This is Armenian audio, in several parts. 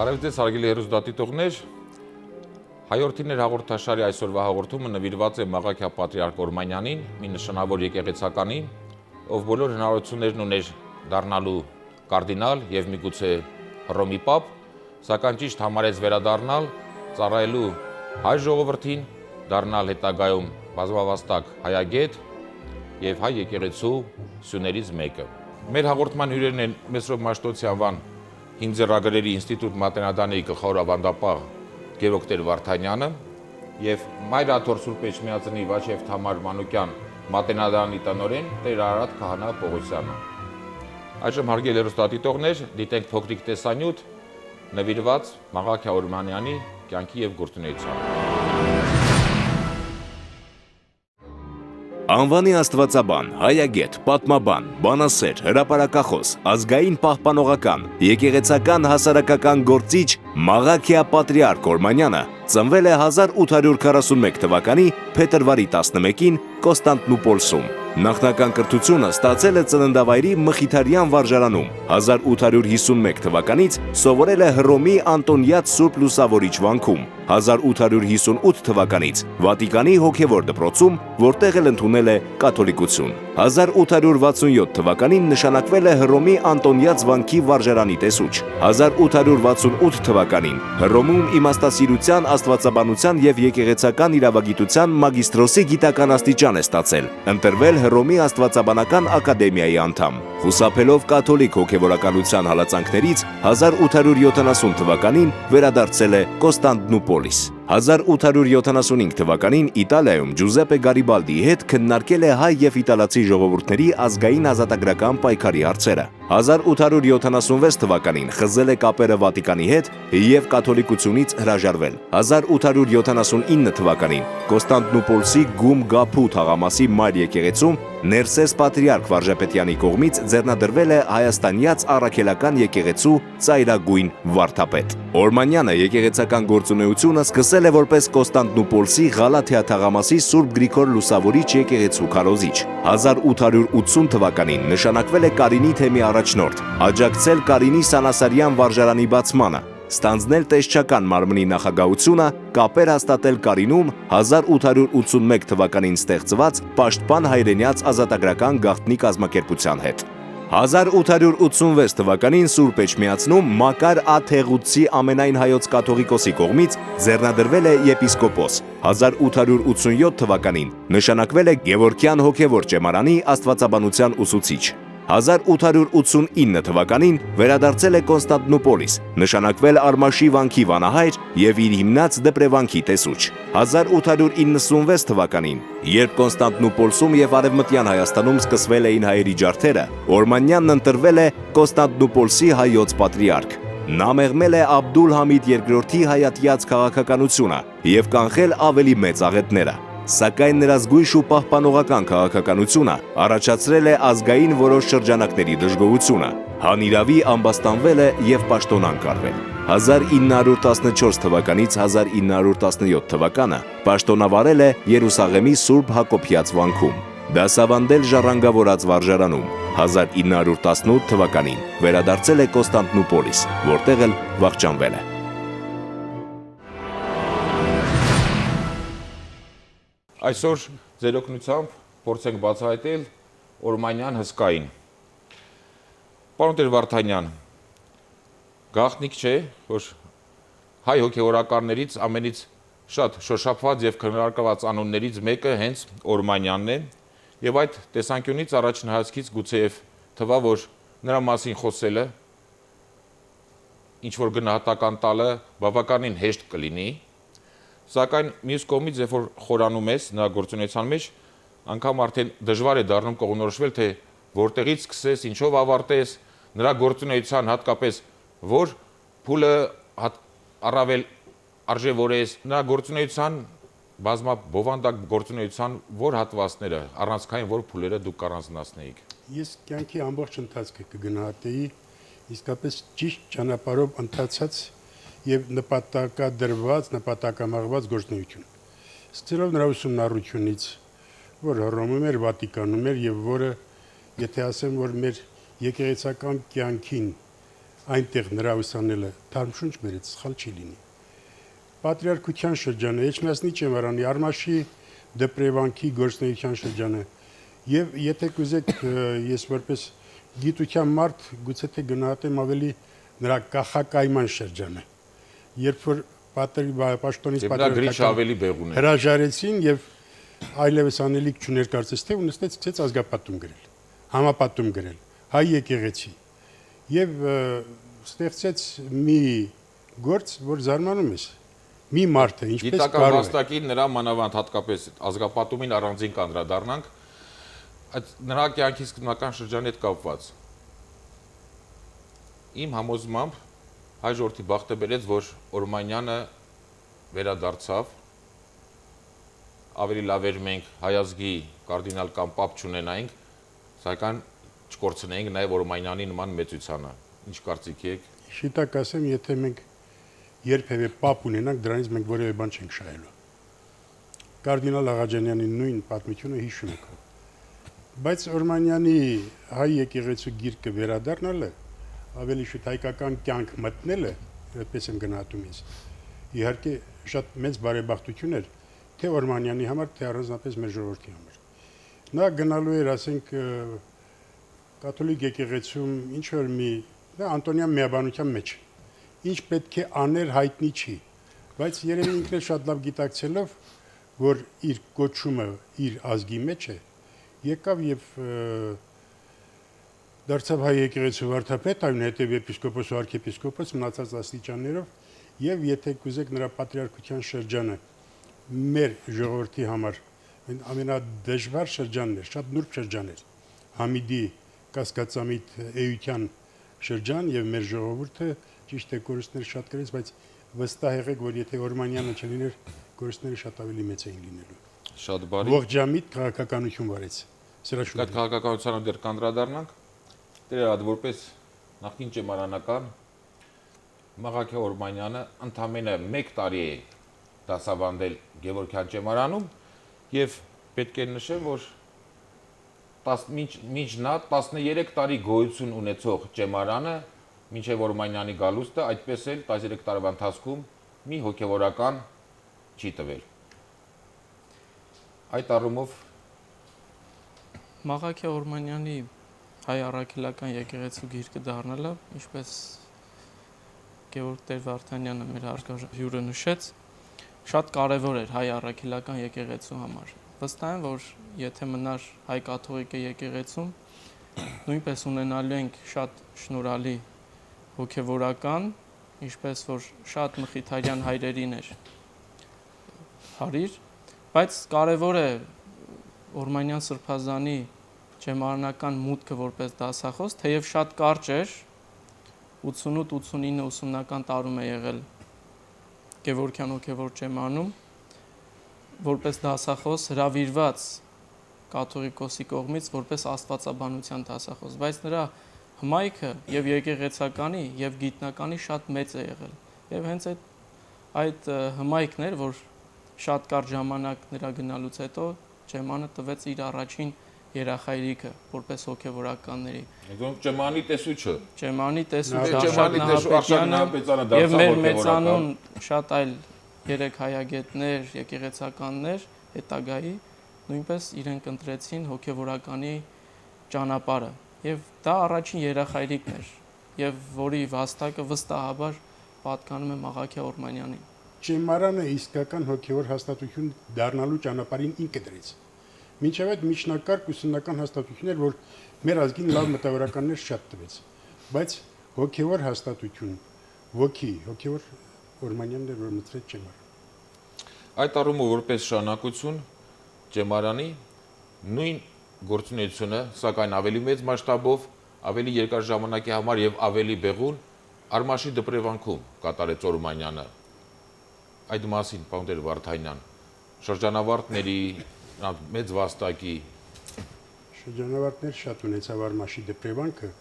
Բարև ձեզ, հարգելի հեռուստադիտողներ, հայորդիներ հաղորդաշարի այսօրվա հաղորդումը նվիրված է Մաղաքիա Պատրիարք Օրմանյանին, մի նշանավոր եկեղեցականին, ով բոլոր հնարավորություններն ուներ դառնալու կարդինալ եւ միգուցե Հռոմի պապ, սակայն ճիշտ համարեց վերադառնալ, ծառայելու հայ ժողովրդին, դառնալ հետագայում բազմավաստակ հայագետ եւ հայ եկեղեցու սյուներից մեկը։ Մեր հաղորդման հյուրերն են Մեսրոպ Մաշտոցի անվան Հինձեռագրերի ինստիտուտ մատենադանի գլխավոր ավանդապահ Գևորգ Տեր-Վարդանյանը եւ Մայրաթոր Սուրբ Էջմիածնի Վաչև Թամար Մանուկյան մատենադանի տնօրեն Տեր Արարատ Քահանա Պողոսյանը։ Այժմ հարգելի հեռուստադիտողներ, դիտենք փոքրիկ տեսանյութ նվիրված Մաղաքիա Օրմանյանի կյանքի եւ գործունեությանը։ Անվանի աստվածաբան, հայագետ, պատմաբան, բանասեր, հրապարակախոս, ազգային պահպանողական, եկեղեցական հասարակական գործիչ Մաղաքիա Պատրիարք Օրմանյանը ծնվել է 1841 թվականի փետրվարի 11-ին Կոստանդնուպոլսում։ Նախնական կրթությունը ստացել է ծննդավայրի Մխիթարյան վարժարանում, 1851 թվականից սովորել է Հռոմի Անտոնիաց Սուրբ Լուսավորիչ վանքում, 1858 թվականից Վատիկանի հոգևոր դպրոցում, որտեղ էլ ընդունել է կաթոլիկություն։ 1867 թվականին նշանակվել է Հռոմի Անտոնիաց վանքի վարժարանի տեսուչ։ 1868 թվականին Հռոմում իմաստասիրության, աստվածաբանության եւ եկեղեցական իրավագիտության մագիստրոսի գիտական աստիճան է ստացել, ընտրվել Հռոմի աստվածաբանական ակադեմիայի անդամ։ Խուսափելով կաթոլիկ հոգևորականության հալածանքներից 1870 թվականին վերադարձել է Կոստանդնուպոլիս։ 1875 թվականին Իտալիայում Ջուզեպե Գարիբալդիի հետ քննարկել է հայ եւ իտալացի ժողովուրդների ազգային ազատագրական պայքարի հարցերը։ 1876 թվականին խզել է կապերը Վատիկանի հետ եւ կաթոլիկությունից հրաժարվել։ 1879 թվականին Կոստանդնուպոլսի Գում Գափու թաղամասի մայր եկեղեցում Ներսես Պատրիարք Վարժապետյանի կողմից ձեռնադրվել է հայաստանյաց առաքելական եկեղեցու ծայրագույն վարդապետ։ Օրմանյանը եկեղեցական գործունեությունը սկսել է որպես Կոստանդնուպոլսի Ղալաթիա թաղամասի Սուրբ Գրիգոր Լուսավորիչ եկեղեցու քարոզիչ։ 1880 թվականին նշանակվել է Կարինի թեմի առաջնորդ, աջակցել Կարինի Սանասարյան վարժարանի բացմանը, ստանձնել տեսչական մարմնի նախագահությունը, կապեր հաստատել Կարինում 1881 թվականին ստեղծված Պաշտպան հայրենյաց ազատագրական գաղտնի կազմակերպության հետ։ 1886 թվականին Սուրբ Էջմիածնում Մակար Աթեղուցի ամենայն հայոց կաթողիկոսի կողմից ձեռնադրվել է եպիսկոպոս։ 1887 թվականին նշանակվել է Գևորգյան հոգևոր ճեմարանի աստվածաբանության ուսուցիչ։ 1889 թվականին վերադարձել է Կոնստանդնուպոլիս, նշանակվել Արմաշի վանքի վանահայր եւ իր հիմնած դպրեվանքի տեսուչ։ 1896 թվականին, երբ Կոնստանդնուպոլսում եւ Արևմտյան Հայաստանում սկսվել էին հայերի ջարդերը, Օրմանյանն ընտրվել է Կոնստանդնուպոլսի հայոց պատրիարք։ Նա մեղմել է Աբդուլ Համիդ II-ի հայատյաց քաղաքականությունը եւ կանխել ավելի մեծ աղետները։ Սակայն նրա զգույշ ու պահպանողական քաղաքականությունը առաջացրել է ազգային որոշ շրջանակների դժգոհությունը։ Հանիրավի ամբաստանվել է եւ պաշտոնանկ արվել։ 1914 թվականից 1917 թվականը պաշտոնավարել է Երուսաղեմի Սուրբ Հակոբյաց վանքում, դասավանդել Ժառանգավորած վարժարանում։ 1918 թվականին վերադարձել է Կոստանդնուպոլիս, որտեղ էլ վախճանվել է։ Այսօր ձեր օգնությամբ փորձենք բացահայտել Օրմանյան հսկային։ Պարոն Տեր-Վարդանյան, գաղտնիք չէ, որ հայ հոգևորականներից ամենից շատ շոշափված եւ քննարկված անուններից մեկը հենց Օրմանյանն է, եւ այդ տեսանկյունից առաջին հայացքից գուցեև թվա, որ նրա մասին խոսելը, ինչ որ գնահատական տալը բավականին հեշտ կլինի, սակայն մյուս կողմից, երբ որ խորանում ես նրա գործունեության մեջ, անգամ արդեն դժվար է դառնում կողմնորոշվել, թե որտեղից սկսես, ինչով ավարտես, նրա գործունեության հատկապես որ փուլը առավել արժևորես, նրա գործունեության բազմաբովանդակ գործունեության որ հատվածները, առանցքային որ փուլերը դուք կառանձնացնեիք։ Ես կյանքի ամբողջ ընթացքը կգնահատեի իսկապես ճիշտ ճանապարհով ընթացած եւ նպատակադրված, նպատակամաղված գործունեություն։ Սկսելով նրա ուսումնառությունից, որ Հռոմում էր, Վատիկանում էր եւ որը, եթե ասեմ, որ մեր եկեղեցական կյանքին այնտեղ նրա ուսանելը թարմշունչ բերեց, սխալ չի լինի։ Պատրիարքության շրջանը, Էջմիածնի ճեմարանի, Արմաշի դպրեվանքի գործնեության շրջանը եւ եթե կուզեք ես որպես գիտության մարդ գուցե թե գնահատեմ ավելի նրա կախակայման շրջանը, երբ որ պաշտոնից պատրաստական հրաժարեցին եւ այլևս անելիք չուներ կարծես թե ու նստեց սկսեց ազգապատում գրել, համապատում գրել, հայ եկեղեցի եւ ստեղծեց մի գործ, որ զարմանում ես, մի մարդ է, ինչպես գիտական կարող է։ վաստակին նրա մանավանդ հատկապես ազգապատումին առանձին կանդրադառնանք, այդ նրա կյանքի սկզբնական շրջանի հետ կապված։ Իմ համոզմամբ հայ ժողովրդի բախտը բերեց, որ Օրմանյանը վերադարձավ, ավելի լավ էր մենք հայ ազգի կարդինալ կամ պապ չունենայինք, սակայն չկորցնեինք նաև Օրմանյանի նման մեծությանը։ Ինչ կարծիք եք։ Շիտակ ասեմ, եթե մենք երբևէ պապ ունենանք, դրանից մենք որևէ բան չենք շահելու։ Կարդինալ Աղաջանյանի նույն պատմությունը հիշում եք։ Բայց Օրմանյանի հայ եկեղեցու գիրկը վերադառնալը, ավելի շուտ հայկական կյանք մտնելը, այդպես եմ գնահատում ես։ Իհարկե շատ մեծ բարեբախտություն էր թե Օրմանյանի համար, թե առանձնապես մեր ժողովրդի համար։ Նա գնալու էր, ասենք, կաթոլիկ եկեղեցում ինչ որ մի Անտոնյան միաբանության մեջ ինչ պետք է աներ հայտնի չի, բայց երևի ինքն էլ շատ լավ գիտակցելով, որ իր կոչումը իր ազգի մեջ է, եկավ եւ դարձավ հայ եկեղեցու վարդապետ, այնուհետև եպիսկոպոս ու արքեպիսկոպոս մնացած աստիճաններով եւ եթե կուզեք նրա պատրիարքության շրջանը մեր ժողովրդի համար ամենադժվար շրջանն էր, շատ նուրբ շրջան էր, Համիդի կասկածամիտ էության շրջան եւ մեր ժողովուրդը ճիշտ է կորուստներ շատ գրեց, բայց վստահ եղեք, որ եթե Օրմանյանը չլիներ, կորուստները շատ ավելի մեծ էին լինելու։ Շատ բարի։ Ողջամիտ քաղաքականություն վարեց։ Այդ քաղաքականությանը դեռ կանդրադառնանք։ Դեր որպես նախկին ճեմարանական Մաղաքիա Օրմանյանը ընդամենը 1 տարի է դասավանդել Գևորգյան ճեմարանում եւ պետք է նշեմ, որ մինչ նա 13 տարի գոյություն ունեցող ճեմարանը մինչև Օրմանյանի գալուստը այդպես էլ 13 տարվա ընթացքում մի հոգևորական չի տվել։ Այդ առումով Մաղաքիա Օրմանյանի հայ առաքելական եկեղեցու գիրկը դառնալը, ինչպես Գևորգ Տեր-Վարդանյանը մեր հարգարժան նշեց, շատ կարևոր էր հայ առաքելական եկեղեցու համար։ Վստահ եմ, որ եթե մնար հայ կաթողիկե եկեղեցում, նույնպես ունենալու ենք շատ շնորհալի հոգևորական, ինչպես որ շատ մխիթարյան հայրերին էր հարիր, բայց կարևոր է Օրմանյան Սրբազանի ճեմարանական մուտքը որպես դասախոս, թեև շատ կարճ էր, 88-89 ուսումնական տարում է եղել Գևորգյան հոգևոր ճեմարանում, որպես դասախոս հրավիրված կաթողիկոսի կողմից որպես աստվածաբանության դասախոս, բայց նրա հմայքը եւ եկեղեցականի եւ գիտնականի շատ մեծ է եղել։ Եվ հենց այդ հմայքն էր, որ շատ կարճ ժամանակ նրա գնալուց հետո ճեմանը տվեց իր առաջին երախայրիկը որպես հոգևորականների։ Դրանք ճեմանի տեսուչը։ Ճեմանի տեսուչը Արշակ Նահապետյանը եւ մեր մեծանուն շատ այլ 3 հայագետներ, եկեղեցականներ հետագայի նույնպես իրենք ընտրեցին հոգևորականի ճանապարհը եւ դա առաջին երախայրիկն էր եւ որի վաստակը վստահաբար պատկանում է Մաղաքիա Օրմանյանին։ Ճեմարանը իսկական հոգևոր հաստատություն դառնալու ճանապարհին ինքը դրեց։ Մինչև այդ միջնակարգ ուսումնական հաստատություններ, որ մեր ազգին լավ մտավորականներ շատ տվեց, բայց հոգևոր հաստատություն, հոգևոր Օրմանյանն էր, որ մտցրեց ճեմարան։ Այդ առումով որպես շարունակություն ճեմարանի նույն գործունեությունը, սակայն ավելի մեծ մասշտաբով, ավելի երկար ժամանակի համար եւ ավելի բեղուն Արմաշի դպրեվանքում կատարեց Օրմանյանը։ Այդ մասին պարոն Տեր-Վարդանյան, շրջանավարտների մեծ վաստակի շրջանավարտներ շատ ունեցավ Արմաշի դպրեվանքը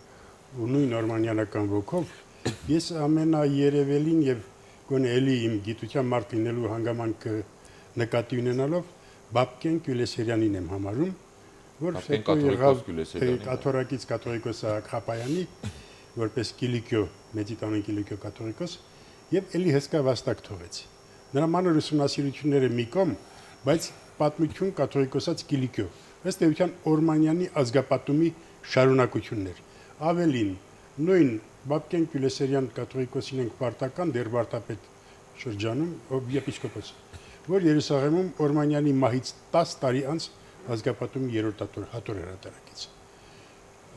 ու նույն Օրմանյանական ոգով ես ամենաերևելին եւ գոնե էլի իմ գիտության մարդ լինելու հանգամանքը նկատի ունենալով Բաբկեն Կյուլեսերյանին եմ համարում, որ հետո եղավ կաթողիկոս Աղախապայանի որպես Կիլիկիո, Մեծիտանան Կիլիկիո կաթողիկոս, եւ էլի հսկա վաստակ թողեց։ Նրա մանր ուսումնասիրությունները մի կողմ, բայց պատմություն կաթողիկոսած Կիլիկիո, ըստ էության Օրմանյանի ազգապատումի շարունակություններ։ Ավելին, նույն Բաբկեն Կյուլեսերյան կաթողիկոսին ենք պարտական դեր Վարդապետ շրջանում եպիսկոպոս, որ Երուսաղեմում Օրմանյանի մահից 10 տարի անց ազգապատումի երրորդ հատոր հրատարակեց։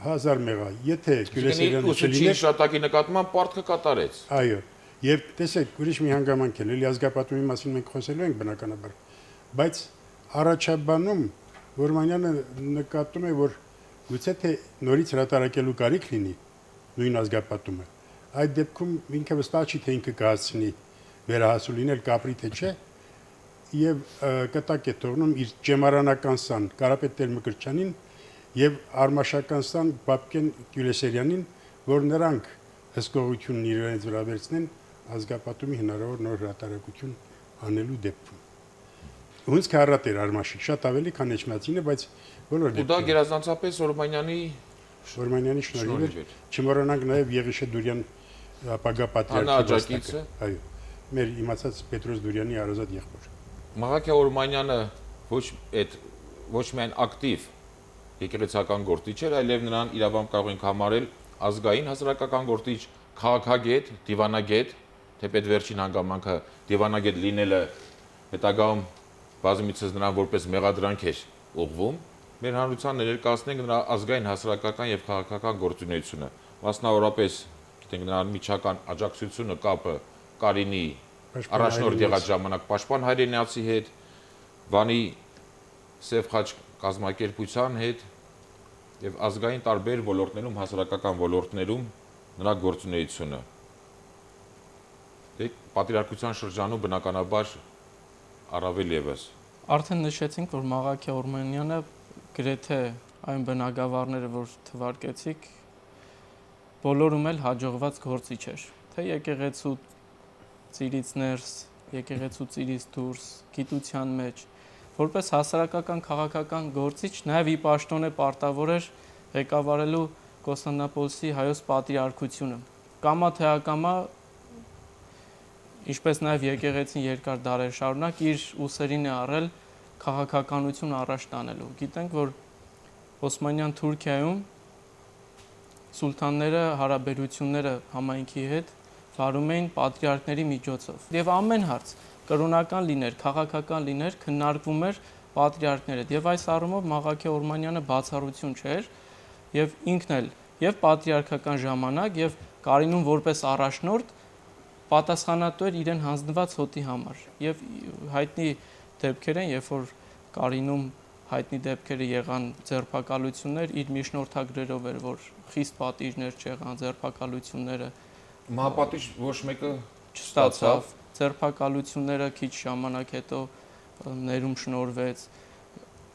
1000 մեղա, եթե Կյուլեսերյանը ուսուցիչ շտակի նկատմամբ պարտքը կատարեց։ Այո, եւ տեսեք, ուրիշ մի հանգամանք էլ, էլի ազգապատումի մասին մենք խոսելու ենք բնականաբար, բայց առաջաբանում Օրմանյանը նկատում է, որ գուցե թե նորից հրատարակելու կարիք լինի նույն ազգապատումը, այդ դեպքում ինքը վստահ չի, թե ինքը կհասցնի վերահասու լինել կապրի թե չէ, եւ կտակ է թողնում իր ջեմարանական սան Կարապետ Տեր-Մկրտչյանին եւ արմաշական սան Բաբկեն Կյուլեսերյանին, որ նրանք հսկողությունն իրենց վրա վերցնեն ազգապատումի հնարավոր նոր հրատարակություն անելու դեպքում։ Ոնց կհարատ էր Արմաշիկ, շատ ավելի քան Էջմիածինը, բայց բոլոր Ու դա գերազանցապես Օրմանյանի շնորհիվ էր։ Չմոռանանք նաեւ Եղիշե Դուրյան ապագա պատրիարքի, այո, մեր իմացած Պետրոս Դուրյանի արազատ եղբոր։ Մաղաքիա Օրմանյանը ոչ միայն ակտիվ եկեղեցական գործիչ էր, այլև նրան իրավամբ կարող ենք համարել ազգային հասարակական գործիչ, քաղաքագետ, դիվանագետ, թեպետ վերջին հանգամանքը դիվանագետ լինելը հետագայում բազմիցս նրան որպես մեղադրանք էր ուղղվում։ Մեր հանրությանը ներկայացնենք նրա ազգային հասարակական եւ քաղաքական գործունեությունը, մասնավորապես, գիտենք նրա միջական աջակցությունը, կապը Կարինի առաջնորդ եղած ժամանակ պաշտպան հայրենիացի հետ, Վանի Սև խաչ կազմակերպության հետ եւ ազգային տարբեր ոլորտներում, հասարակական ոլորտներում նրա գործունեությունը։ Դե պատրիարքության շրջանում բնականաբար առավել եւս։ Արդեն նշեցինք, որ Մաղաքիա Օրմանյանը գրեթե այն բնագավառները, որ թվարկեցիք, բոլորում էլ հաջողված գործիչ էր։ Թե եկեղեցու ծիրից ներս, եկեղեցու ծիրից դուրս, գիտության մեջ, որպես հասարակական քաղաքական գործիչ, նաև ի պաշտոն է պարտավոր էր ղեկավարելու Կոստանդնուպոլսի հայոց պատրիարքությունը։ Կամա թե ակամա, ինչպես նաև եկեղեցին երկար դարեր շարունակ իր ուսերին է առել քաղաքականություն առաջ տանելու։ Գիտենք, որ Օսմանյան Թուրքիայում սուլթանները հարաբերությունները համայնքի հետ վարում էին պատրիարքների միջոցով։ Եվ ամեն հարց կրոնական լիներ, քաղաքական լիներ, քննարկվում էր պատրիարքների հետ։ Եվ այս առումով Մաղաքիա Օրմանյանը բացառություն չէր, եւ ինքն էլ եւ պատրիարքական ժամանակ եւ Կարինում որպես առաջնորդ պատասխանատու էր իրեն հանձնված հոտի համար։ Եվ հայտնի դեպքեր են, երբ որ Կարինում հայտնի դեպքերը եղան ձերբակալություններ, իր միջնորդագրերով էր, որ խիստ պատիժներ չեղան, ձերբակալությունները Մահապատիժ ոչ մեկը չստացավ, ձերբակալությունները քիչ ժամանակ հետո ներում շնորհվեց։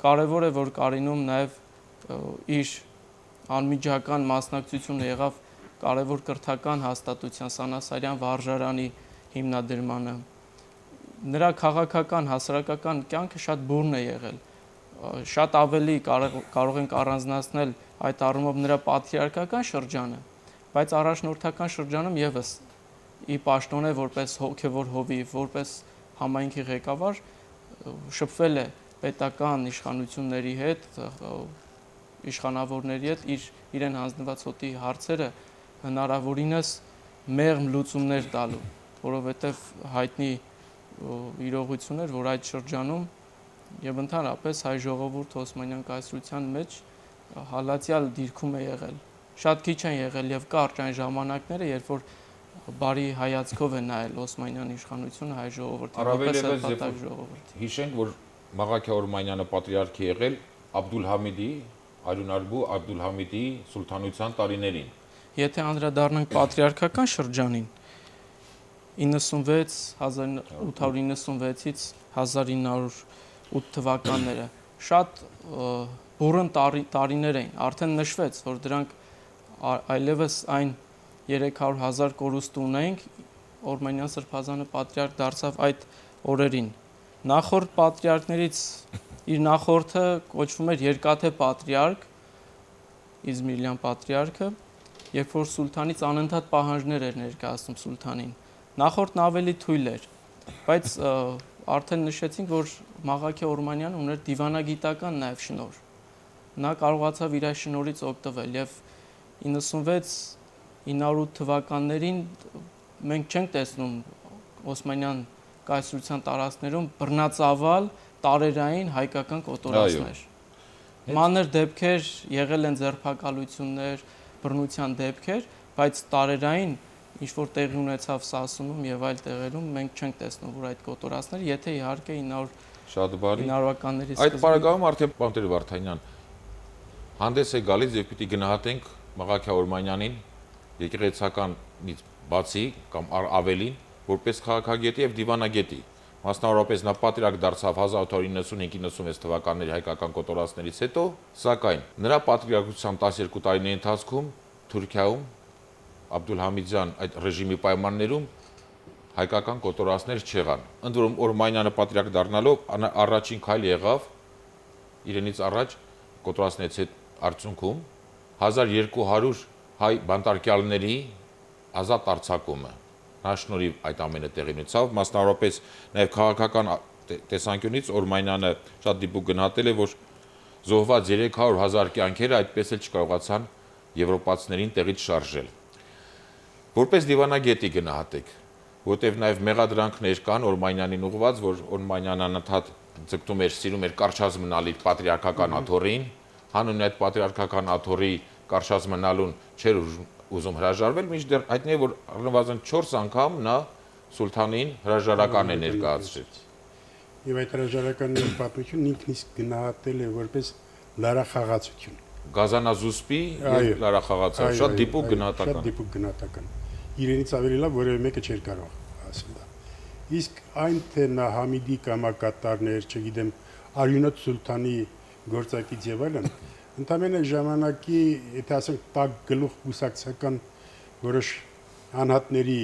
Կարևոր է, որ Կարինում նաև իր անմիջական մասնակցությունը եղավ կարևոր կրթական հաստատության Սանասարյան վարժարանի հիմնադրմանը։ Նրա քաղաքական, հասարակական կյանքը շատ բուրն է եղել։ Շատ ավելի կարող ենք առանձնացնել այդ առումով նրա պատրիարքական շրջանը, բայց առաջնորդական շրջանում եւս ի պաշտոն է որպես հոգևոր հովիվ, որպես համայնքի ղեկավար շփվել է պետական իշխանությունների հետ, իշխանավորների հետ իրեն հանձնված հոտի հարցերը հնարավորինս մեղմ լուծումներ տալու, որովհետև հայտնի իրողություն էր, որ այդ շրջանում եւ ընդհանրապես հայ ժողովուրդը Օսմանյան կայսրության մեջ հալածյալ դիրքում է եղել։ Շատ քիչ են եղել եւ կարճ այն ժամանակները, երբ որ բարի հայացքով է նայել Օսմանյան իշխանությունը հայ ժողովրդին, որպես սեփական ժողովուրդ։ Հիշենք, որ Մաղաքիա Օրմանյանը պատրիարք է եղել Աբդուլհամիդի, Արյունարբու Աբդուլհամիդի սուլթանության տարիներին։ Եթե անդրադառնանք պատրիարքական շրջանին, 1896-ից 1908 թվականները շատ բուրըն տարիներ էին, արդեն նշվեց, որ դրանք այլևս այն 300,000 կորուստ ունեինք, Օրմանյան Սրբազանը պատրիարք դարձավ այդ օրերին։ Նախորդ պատրիարքներից իր նախորդը կոչվում էր Երկաթե պատրիարք, Իզմիրլյան պատրիարքը, երբ որ սուլթանից անընդհատ պահանջներ էր ներկայացնում սուլթանին։ Նախորդն ավելի թույլ էր, բայց արդեն նշեցինք, որ Մաղաքիա Օրմանյանը ուներ դիվանագիտական նաև շնորհ։ Նա կարողացավ իր այս շնորհից օգտվել եւ 96-908 թվականներին մենք չենք տեսնում Օսմանյան կայսրության տարածքներում բռնածավալ տարերային հայկական կոտորածներ։ Մանր դեպքեր եղել են ձերբակալություններ, բռնության դեպքեր, բայց տարերային ինչ որ տեղի ունեցավ Սասունում եւ այլ տեղերում մենք չենք տեսնում, որ այդ կոտորածները, եթե իհարկե 900-ականների Այդ պարագայում արդեն Պանտեր Վարդանյան հանդես է գալիս եւ պիտի գնահատենք Մաղաքիա Օրմանյանին եկեղեցականից բացի կամ ավելին որպես քաղաքագետի եւ դիվանագետի։ Մասնավորապես նա պատրիարք դարձավ 1895-96 թվականների հայկական կոտորածներից հետո, սակայն նրա պատրիարքության 12 տարիների ընթացքում Թուրքիայում Աբդուլհամիդյան այդ ռեժիմի պայմաններում հայկական կոտորածներ չեղան։ Ընդ որում Օրմանյանը պատրիարք դառնալով առաջին քայլ եղավ իրենից առաջ կոտորածներից հետ արդյունքում 1200 հայ բանտարկյալների ազատ արձակումը։ Նա շնորհիվ այդ ամենը տեղի ունեցավ, մասնավորապես նաև քաղաքական տեսանկյունից Օրմանյանը շատ դիպուկ գնահատել է, որ զոհված 300,000 կյանքերը այդպես էլ չկարողացան եվրոպացիներին տեղից շարժել։ Որպես դիվանագետի գնահատեք, որտեղ նաև մեղադրանքներ կան Օրմանյանին ուղղված, որ Օրմանյանն անընդհատ ձգտում էր, սիրում էր կարճած մնալ իր պատրիարքական աթոռին, հանուն այդ պատրիարքական աթոռի կարճած մնալուն չէր ուզում հրաժարվել, մինչդեռ հայտնի է, որ առնվազն 4 անգամ նա սուլթանին հրաժարական է ներկայացրել։ Եվ այդ հրաժարականների պատմությունն ինքն իսկ գնահատել է որպես լարախաղացություն։ Գազանազուսպի եւ լարախաղացավ, շատ դիպուկ գնահատական։ Շատ դիպուկ գնահատական։ Իրենից ավելի լավ որևէ մեկը չէր կարող ասել դա։ Իսկ այն թե նա Համիդի կամակատարներ, չգիտեմ, Արյունոտ սուլթանի գործակից եւ այլն, ընդամենը ժամանակի, եթե ասենք, տակ գլուխ կուսակցական որոշ անհատների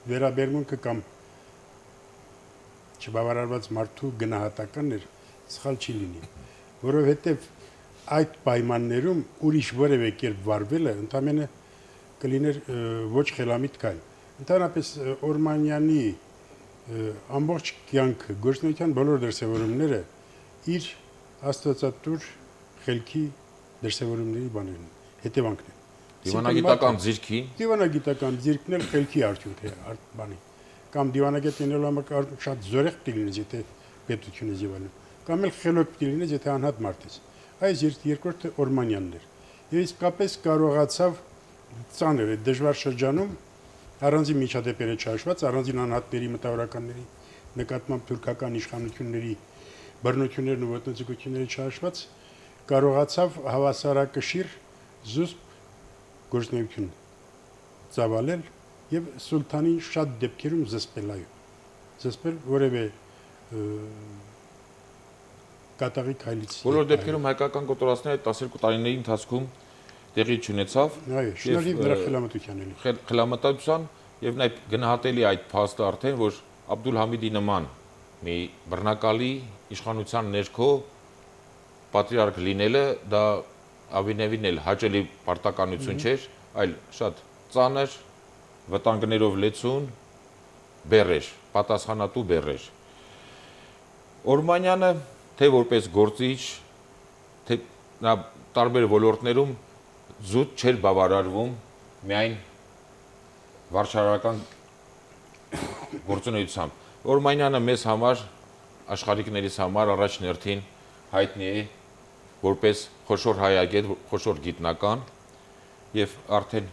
վերաբերմունքը կամ չբավարարված մարդու գնահատականն էր, սխալ չի լինի, որովհետև այդ պայմաններում ուրիշ որևէ կերպ վարվելը ընդամենը կլիներ ոչ խելամիտ քայլ։ Ընդհանրապես Օրմանյանի ամբողջ կյանքը գործունեության բոլոր դրսևորումները իր աստվածատուր խելքի դրսևորումների բաներն են, հետևանքն են։ Դիվանագիտական ձիրքն էլ խելքի արդյունք է բանի։ Կամ դիվանագետ լինելու համար շատ զորեղ պիտի լինես, եթե պետություն ես եւ այլն, կամ էլ խելոք պիտի լինես, եթե անհատ մարդ ես։ Այս երկրորդը Օրմանյանն էր։ Եվ իսկապես կարողացավ ծանր է դժվար շրջանում առանձին միջադեպերը չհաշված, առանձին անհատների մտավորականների նկատմամբ թուրքական իշխանությունների բռնություններն ու ոտնձգությունները չհաշված կարողացավ հավասարակշիռ զուսպ գործունեություն ծավալել եւ սուլթանին շատ դեպքերում զսպել որևէ կատաղի քայլից։ Բոլոր դեպքերում հայկական կոտորածները 12 տարիների ընթացքում տեղի չունեցավ։ Այո, շնորհիվ նրա խելամտության էլի։ Խելամտության եւ նաեւ գնահատելի այդ փաստը արդեն, որ Աբդուլհամիդի նման մի բռնակալի իշխանության ներքո պատրիարք լինելը դա ավինևին էլ հաճելի պարտականություն չէր, այլ շատ ծանր վտանգներով լեցուն բեռ էր, պատասխանատու բեռ էր։ Օրմանյանը թե որպես գործիչ, թե նա տարբեր ոլորտներում զուտ չէր բավարարվում միայն վարչարարական գործունեությամբ։ Օրմանյանը մեզ համար, աշխարհիկներից համար առաջնորդին հայտնի է որպես խոշոր հայագետ, խոշոր գիտնական եւ արդեն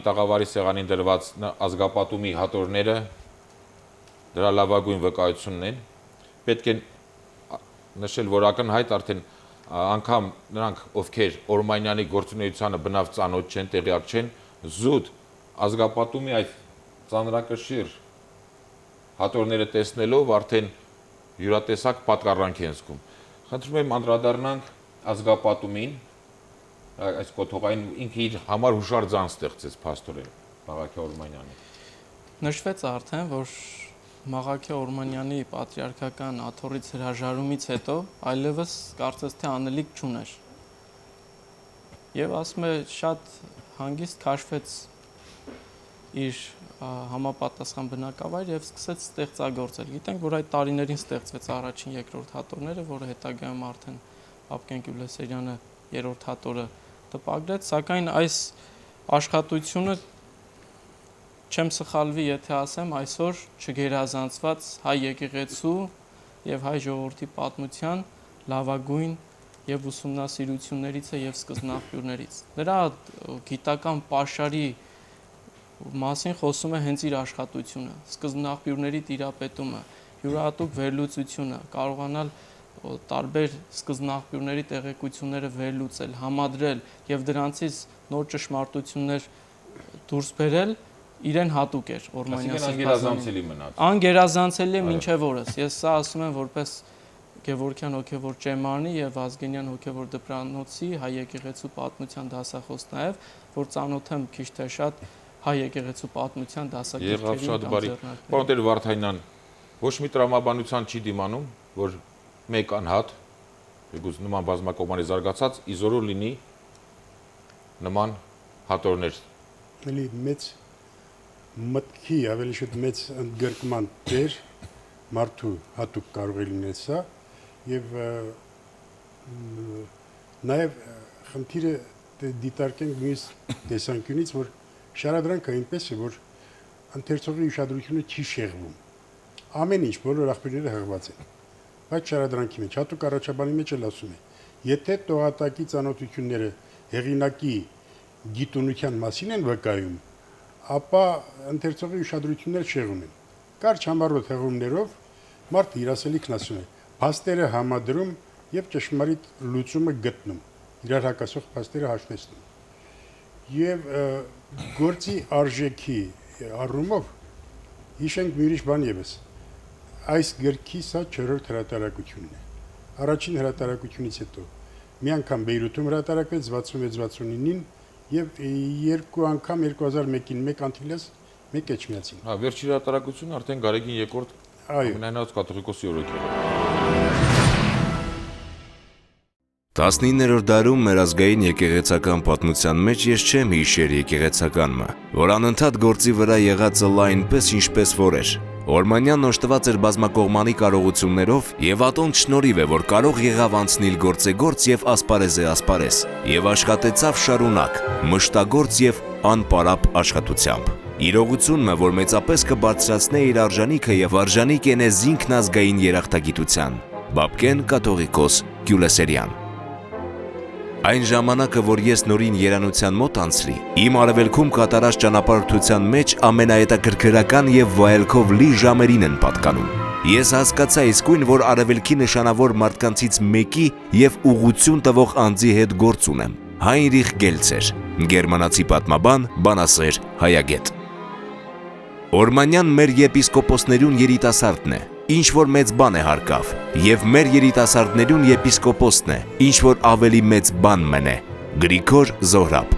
տաղավարի սեղանին դրված ազգապատումի հատորները դրա լավագույն վկայությունն են։ Պետք է նշել, որ ակնհայտ արդեն անգամ նրանք, ովքեր Օրմանյանի գործունեությանը բնավ ծանոթ չեն, տեղյակ չեն, զուտ ազգապատումի այդ ծանրակշիռ հատորները տեսնելով արդեն յուրատեսակ պատկառանք են զգում։ Խնդրում եմ անդրադառնանք ազգապատումին, այս կոթողային ինքը իր համար հուշարձան ստեղծեց փաստորեն Մաղաքիա Օրմանյանը։ Նշվեց արդեն, որ Մաղաքիա Օրմանյանի պատրիարքական աթոռից հրաժարումից հետո այլևս կարծես թե անելիք չուներ։ եւ ասում է շատ հանգիստ քաշվեց իր համապատասխան բնակավայր եւ սկսեց ստեղծագործել։ Գիտենք, որ այդ տարիներին ստեղծվեց առաջին, երկրորդ հատորները, որը հետագայում արդեն Պապկեն Գյուլեսերյանը երրորդ հատորը տպագրեց, սակայն այս աշխատությունը չեմ սխալվի, եթե ասեմ, այսօր չգերազանցված հայ եկեղեցու եւ հայ ժողովրդի պատմության լավագույն եւ ուսումնասիրություններից է եւ սկզբնաղբյուրներից։ Նրա գիտական պաշարի մասին խոսում է հենց իր աշխատությունը, սկզբնաղբյուրների տիրապետումը, յուրահատուկ վերլուծությունը, կարողանալ տարբեր սկզբնաղբյուրների տեղեկությունները վերլուծել, համադրել եւ դրանցից նոր ճշմարտություններ դուրս բերել, իրեն հատուկ էր Օրմանյանի անգերազանցելի մնաց։ Անգերազանցելի է մինչև օրս։ Ես սա ասում եմ որպես Գևորգյան հոգևոր ճեմարանի եւ Ազգենյան հոգևոր դպրանոցի հայ եկեղեցու պատմության դասախոս նաեւ, որ ծանոթ եմ քիչ թե շատ հայ եկեղեցու պատմության դասակերպերին։ Պարոն Տեր Վարդանյան, ոչ մի տրամաբանության չի դիմանում, որ մեկ անհատ, եկուզ նման բազմակողմանի զարգացած իզորու լինի նման հատորներ։ Էլի մեծ մտքի, ավելի շուտ մեծ ընդգրկման դեր մարդու հատուկ կարող է լինել սա եւ նաեւ խնդիրը դիտարկենք մյուս տեսանկյունից, որ շարադրանքը այնպես է, որ ընթերցողի ուշադրությունը չի շեղվում։ Ամեն ինչ, բոլոր աղբյուրները հղված են։ Բայց շարադրանքի մեջ հատուկ առաջաբանի մեջ էլ ասում է, եթե տողատակի ծանոթությունները հեղինակի գիտունության մասին են վկայում, ապա ընթերցողի ուշադրությունները շեղում են։ Կարճ համառոտ հղումներով մարդը իր ասելիքն ասում է, փաստերը համադրում եւ ճշմարիտ լուծումը գտնում, իրար հակասող փաստերը հաշտեցնում։ Եվ գործի արժեքի առումով հիշենք մի ուրիշ բան եւս։ Այս գրքի սա 4-րդ հրատարակությունն է։ Առաջին հրատարակությունից հետո մի անգամ Բեյրութում հրատարակվեց 66-69-ին եւ երկու անգամ 2001-ին մեկ Անտիլիաս, մեկ Էջմիածին։ Հա, վերջի հրատարակությունը արդեն Գարեգին երկրորդ ամենայնաց կաթողիկոսի օրոք է։ 19-րդ դարում մեր ազգային եկեղեցական պատմության մեջ ես չեմ հիշեր եկեղեցականը, որ անընդհատ գործի վրա եղածը այնպես ինչպես որ էր։ Օրմանյանն օժտված էր բազմակողմանի կարողություններով եւ ատոնք շնորհիվ է, որ կարող եղավ անցնել գործեգործ եւ ասպարեզե ասպարեզ եւ աշխատեցավ շարունակ, մշտագործ եւ անպարապ աշխատությամբ։ Իրողությունն է, որ մեծապես կբարձրացնե իր արժանիքը եւ արժանիք է զինքն ազգային երախտագիտության։ Պապկեն կաթողիկոս Գյուլեսերյան։ Այն ժամանակը, որ ես նորին երանության մոտ անցրի, իմ արևելքում կատարած ճանապարհորդության մեջ ամենահետաքրքրական եւ վայելքով լի ժամերին են պատկանում։ Ես հասկացա իսկույն, որ արևելքի նշանավոր մարդկանցից մեկի եւ ուղղություն տվող անձի հետ գործ ունեմ։ Հայնրիխ Գելցեր, գերմանացի պատմաբան, բանասեր, հայագետ։ Օրմանյան մեր եպիսկոպոսներուն երիտասարդն է, ինչ որ մեծ բան է հարկավ, եւ մեր երիտասարդներուն եպիսկոպոսն է, ինչ որ ավելի մեծ բան մնե, Գրիգոր Զոհրաբ։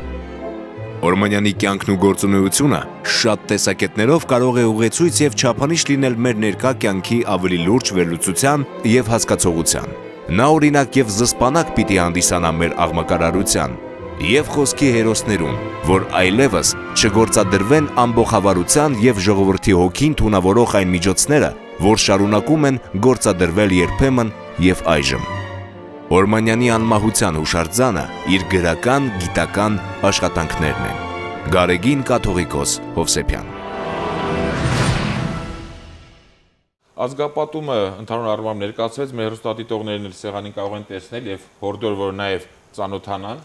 Օրմանյանի կյանքն ու գործունեությունը շատ տեսակետներով կարող է ուղեցույց եւ չափանիշ լինել մեր ներկա կյանքի ավելի լուրջ վերլուծության եւ հասկացողության։ Նա օրինակ եւ զսպանակ պիտի հանդիսանա մեր աղմկարարության եւ խոսքի հերոսներուն, որ այլևս չգործադրվեն ամբողջավարության եւ ժողովրդի հոգին թունավորող այն միջոցները, որ շարունակում են գործադրվել երբեմն եւ այժմ։ Օրմանյանի անմահության հուշարձանը իր գրական, գիտական աշխատանքներն են։ Գարեգին կաթողիկոս Հովսեփյան։ Ազգապատումը ընդհանուր առմամբ ներկայացվեց, մեր հեռուստադիտողներն էլ սեղանին կարող են տեսնել եւ հորդոր, որ նաեւ ծանոթանան։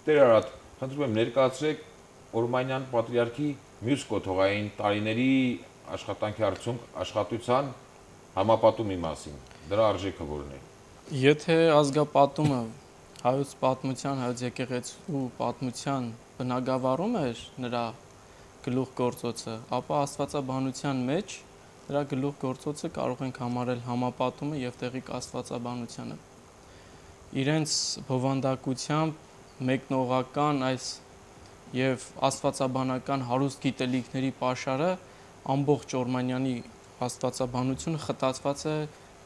Տեր Արարատ, խնդրում եմ ներկայացրեք Օրմանյան պատրիարքի մյուս կոթողային տարիների աշխատանքի արդյունք աշխատության համապատումի մասին։ Դրա արժեքը որն է։ Եթե ազգապատումը հայոց պատմության, հայոց եկեղեցու պատմության բնագավառում էր նրա գլուխ գործոցը, ապա աստվածաբանության մեջ նրա գլուխ գործոցը կարող ենք համարել համապատումը եւ տեղիկ աստվածաբանությունը։ Իրենց բովանդակությամբ մեկնողական այս եւ աստվածաբանական հարուստ գիտելիքների պաշարը ամբողջ Օրմանյանի աստվածաբանությունը խտացված է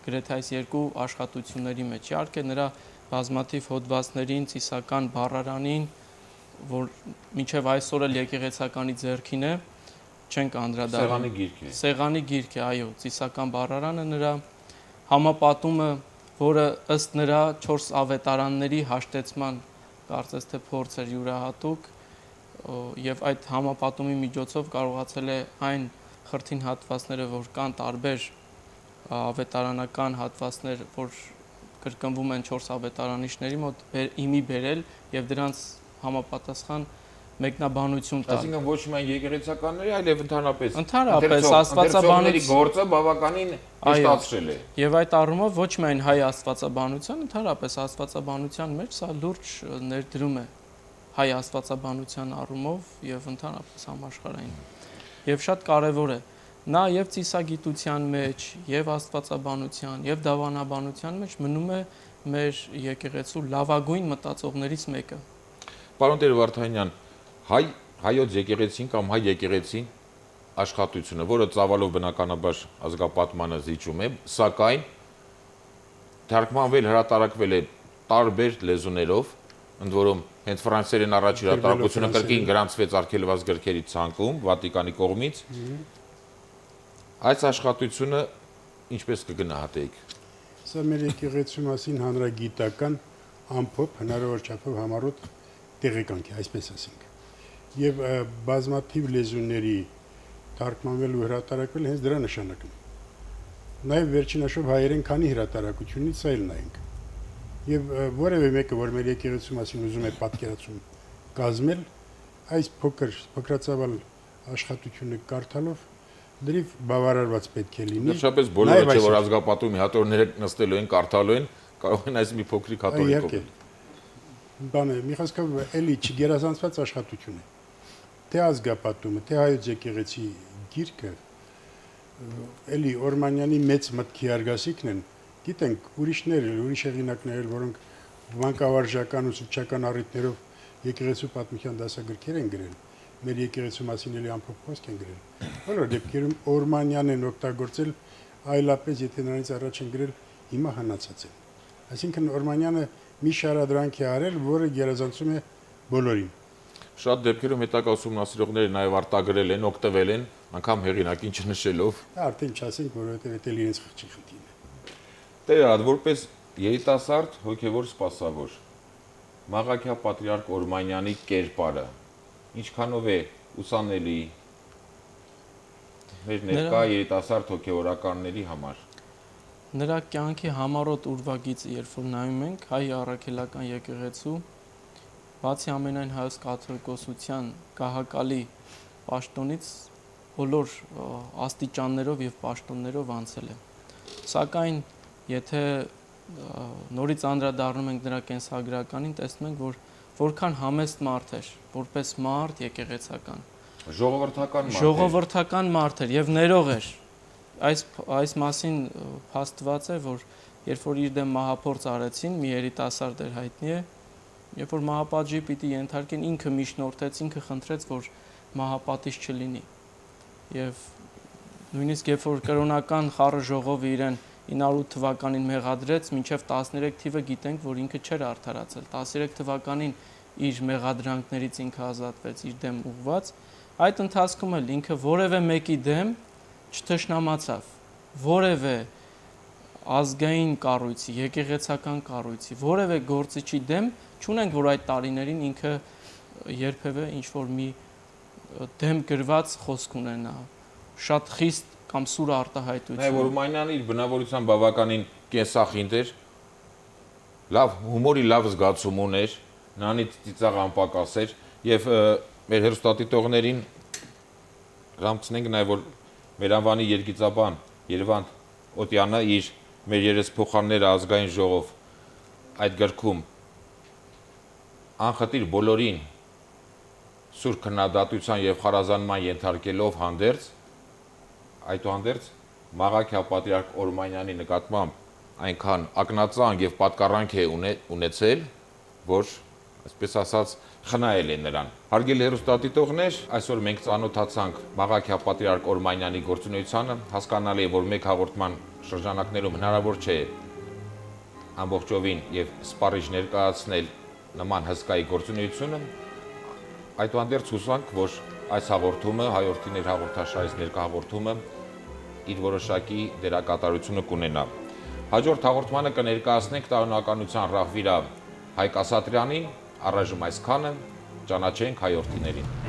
գրեթե այս երկու աշխատությունների մեջ։ Իհարկե նրա բազմաթիվ հոդվածներին, ծիսական բառարանին, որ մինչև այսօր էլ եկեղեցականի ձեռքին է, չենք անդրադառնում։ Սեղանի գիրք է։ Սեղանի գիրք է, այո, ծիսական բառարանը նրա համապատումը, որը ըստ նրա 4 ավետարանների հաշտեցման կարծես թե փորձ էր յուրահատուկ, եւ այդ համապատումի միջոցով կարողացել է այն խրթին հատվածները, որ կան տարբեր ավետարանական հատվածներ, որ կրկնվում են 4 ավետարանիչների մոտ, իմի բերել եւ դրանց համապատասխան մեկնաբանություն տալ։ Այսինքն ոչ միայն եկեղեցականների, այլև ընդհանրապես Աստվածաբանների գործը բավականին հեշտացրել է։ Եվ այդ առումով ոչ միայն հայ աստվածաբանության, ընդհանրապես աստվածաբանության մեջ սա լուրջ ներդրում է հայ աստվածաբանության առումով եւ ընդհանրապես համաշխարհային։ Եվ շատ կարեւոր է նա եւ ծիսագիտության մեջ, եւ աստվածաբանության, եւ դավանաբանության մեջ մնում է մեր եկեղեցու լավագույն մտածողներից մեկը։ Պարոն Տեր Վարդանյան, հայոց եկեղեցին կամ հայ եկեղեցին աշխատությունը, որը ծավալով բնականաբար ազգապատմանը զիջում է, սակայն թարգմանվել, հրատարակվել է տարբեր լեզուներով, ընդ որում հենց ֆրանսերեն առաջ հրատարակությունը կրկին գրանցվեց արգելված գրքերի ցանկում Վատիկանի կողմից։ Այս աշխատությունը ինչպես կգնահատեիք։ Սա մեր եկեղեցու մասին հանրագիտական ամփոփ հնարավոր չափով համառոտ տեղեկանք է, այսպես ասենք։ Եվ բազմաթիվ լեզուների թարգմանվել ու հրատարակվել հենց դրա նշանակն է։ Նաև վերջինաշով հայերեն քանի հրատարակությունից սա էլ նայենք։ Եվ որևէ մեկը, որ մեր եկեղեցու մասին ուզում է պատկերացում կազմել, այս փոքրացավալ աշխատությունը կարդալով դրիվ բավարարված պետք է լինի։ Վերջապես բոլորը չէ որ ազգապատումի հատորները նստելու են, կարդալու են, կարող են այս մի փոքրիկ հատորի կողմել։ Բանը մի խոսքով էլի չգերազանցված աշխատություն է։ Թե ազգապատումը, թե հայոց եկեղեցի գիրքը, էլի Օրմանյանի մեծ մտքի արգասիքն են, գիտենք ուրիշներ, ուրիշ հեղինակներ, որոնք վանկավարժական ու սուչական առիթներով եկեղեցու պատմության դասագրքեր են գրել, մեր եկեղեցու մասին էլի ամփոփ խոսք են գրել։ Բոլոր դեպքերում Օրմանյանն են օգտագործել, այլապես եթե նրանից առաջ են գրել, հիմա հնացած են։ Այսինքն Օրմանյանը մի շարադրանք է արել, որը գերազանցում է բոլորին։ Շատ դեպքերում հետագա ուսումնասիրողները նաև արտագրել են, օգտվել են, անգամ հեղինակին չնշելով։ Արդեն չասենք, որովհետև դա իրենց խղճի խնդիրն է։ Տեր, որպես երիտասարդ հոգևոր սպասավոր, Մաղաքիա պատրիարք Օրմանյանի կերպարը ինչքանով է ուսանելի մեր ներկա երիտասարդ հոգևորականների համար։ Նրա կյանքի համառոտ ուրվագիծը, երբ որ նայում ենք հայ առաքելական եկեղեցու, բացի ամենայն հայոց կաթողիկոսության գահակալի պաշտոնից բոլոր աստիճաններով եւ պաշտոններով անցել է։ Սակայն եթե նորից անդրադառնում ենք նրա կենսագրականին, տեսնում ենք, որ որքան համեստ մարդ էր, որպես մարդ եկեղեցական։ Ժողովրդական մարդ էր եւ ներող էր։ Այս մասին փաստված է, որ երբ որ իր դեմ մահափորձ արեցին, մի երիտասարդ էր հայտնի է, երբ որ մահապատժի պիտի ենթարկեն, ինքը միջնորդեց, ինքը խնդրեց, որ մահապատիժ չլինի։ Եվ նույնիսկ երբ որ կրոնական խառը ժողովը իրեն 908 թվականին մեղադրեց, մինչև 13 թիվը գիտենք, որ ինքը չէր արդարացել։ 13 թվականին իր մեղադրանքներից ինքը ազատվեց, իր դեմ ուղված։ Այդ ընթացքում էլ ինքը որևէ մեկի դեմ չթշնամացավ, որևէ ազգային կառույցի, եկեղեցական կառույցի, որևէ գործիչի դեմ չունենք, որ այդ տարիներին ինքը երբևէ ինչ-որ մի դեմ գրված խոսք ունենա, շատ խիստ կամ սուր արտահայտություն։ Նաև Օրմանյանը իր բնավորության բավականին կենսախինդ էր, լավ հումորի լավ զգացում ուներ, նրանից ծիծաղ անպակաս էր եւ մեր հերոստատիտողներին հրամցնենք նաև որ մեր անվանի երգիծաբան Երևան Օտյանը իր մեր երեսփոխանները ազգային ժողով այդ գրքում անխտիր բոլորին սուր քննադատության եւ խարազանման ենթարկելով հանդերձ այդուհանդերձ Մաղաքիա պատրիարք Օրմանյանի նկատմամբ այնքան ակնածանք եւ պատկառանք է ունեցել, որ այսպես ասած խնայել է նրան։ Հարգելի հերոստատիտողներ, այսօր մենք ծանոթացանք Մաղաքիա պատրիարք Օրմանյանի գործունեությանը, հասկանալի է, որ մեկ հաղորդման շրջանակներում հնարավոր չէ ամբողջովին եւ սպառիչ ներկայացնել նման հսկայի գործունեությունը, այդուհանդերձ հուսանք, որ այս հաղորդումը, հայորդիներ հաղորդաշարից ներկա հաղորդումը իր որոշակի դերակատարությունը կունենա։ Հաջորդ հաղորդմանը կներկայացնենք տարօրինականության ռահվիրա Հայկ Ասատրյանին, առայժմ այսքանը, ճանաչենք հայորդիներին։